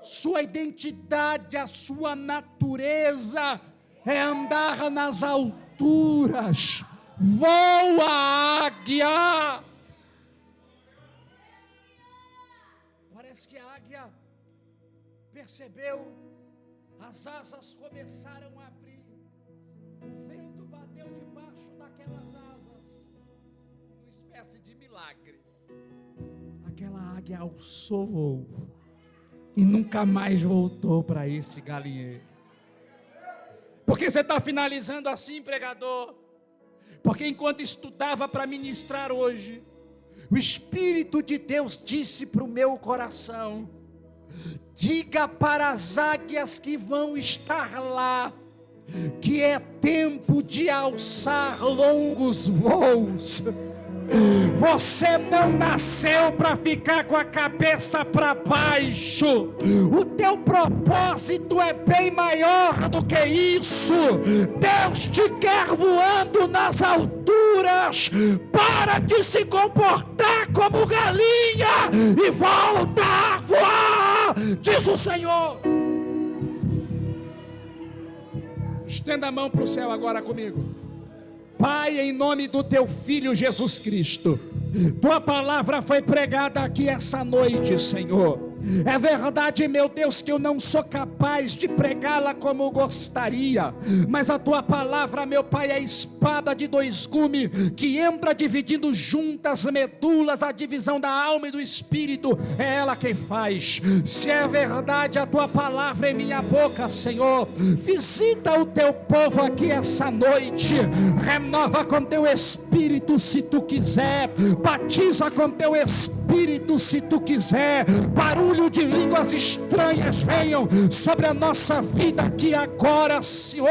Sua identidade, a sua natureza é andar nas alturas. Voa, águia! Parece que a águia percebeu, as asas começaram a abrir, o vento bateu debaixo daquelas asas, uma espécie de milagre. Aquela águia alçou voo e nunca mais voltou para esse galinheiro. Por que você está finalizando assim, pregador? Porque enquanto estudava para ministrar hoje, o Espírito de Deus disse para o meu coração: diga para as águias que vão estar lá, que é tempo de alçar longos voos. Você não nasceu para ficar com a cabeça para baixo. O teu propósito é bem maior do que isso. Deus te quer voando nas alturas. Para de se comportar como galinha e volta a voar, diz o Senhor. Estenda a mão para o céu agora comigo. Pai, em nome do teu Filho Jesus Cristo, tua palavra foi pregada aqui essa noite, Senhor. É verdade, meu Deus, que eu não sou capaz de pregá-la como gostaria, mas a tua palavra, meu Pai, é espada de dois gumes, que entra dividindo juntas medulas, a divisão da alma e do espírito, é ela quem faz. Se é verdade a tua palavra em minha boca, Senhor, visita o teu povo aqui essa noite, renova com teu espírito se tu quiser, batiza com teu espírito se tu quiser, barulho de línguas estranhas venham sobre a nossa vida aqui agora, Senhor.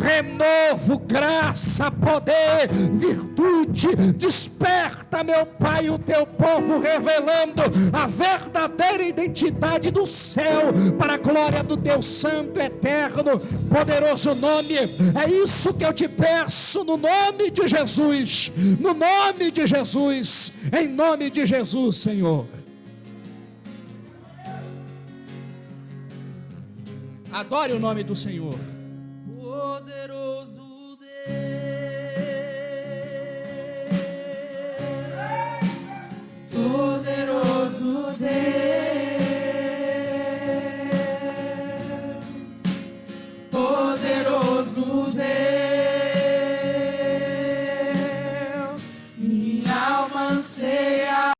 Renovo, graça, poder, virtude, desperta, meu Pai, o teu povo, revelando a verdadeira identidade do céu, para a glória do teu santo, eterno, poderoso nome. É isso que eu te peço, no nome de Jesus, no nome de Jesus, em nome de Jesus, Senhor. Adore o nome do Senhor. Poderoso Deus, poderoso Deus, poderoso Deus.